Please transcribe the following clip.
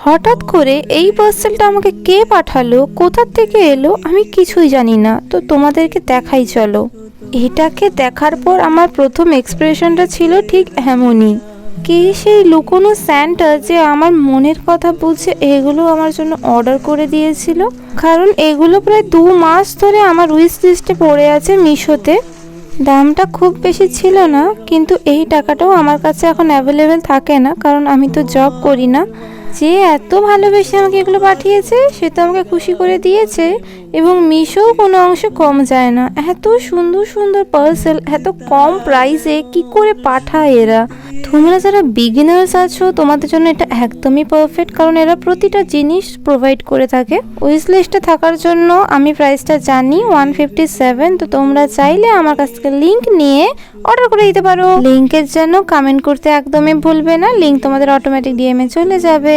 হঠাৎ করে এই পার্সেলটা আমাকে কে পাঠালো, কোথা থেকে এলো আমি কিছুই জানি না। তো তোমাদেরকে দেখাই চলো। এটাকে দেখার পর আমার প্রথম এক্সপ্রেশনটা ছিল ঠিক এমনই। কে সেই লুকোনো স্যান্টা যে আমার মনের কথা বুঝে এগুলো আমার জন্য অর্ডার করে দিয়েছিল। কারণ এগুলো প্রায় 2 মাস ধরে আমার উইশ লিস্টে পড়ে আছে মিশোতে। দামটা খুব বেশি ছিল না, কিন্তু এই টাকাটাও আমার কাছে এখন অ্যাভেলেবেল থাকে না, কারণ আমি তো জব করি না। যে এত ভালোবেসে আমাকে এগুলো পাঠিয়েছে সে তো আমাকে খুশি করে দিয়েছে, এবং মিশোও কোনো অংশে কম যায় না। এত সুন্দর সুন্দর পার্সেল এত কম প্রাইসে কি করে পাঠায় এরা। তোমরা যারা বিগিনার্স আছো তোমাদের জন্য এটা একদমই পারফেক্ট, কারণ এরা প্রতিটা জিনিস প্রোভাইড করে থাকে। উইশ লিস্টে থাকার জন্য আমি প্রাইসটা জানি 157। তো তোমরা চাইলে আমার কাছ থেকে লিঙ্ক নিয়ে অর্ডার করে দিতে পারো। লিঙ্কের জন্য কমেন্ট করতে একদমই ভুলবে না, লিঙ্ক তোমাদের অটোমেটিক ডিএমে চলে যাবে।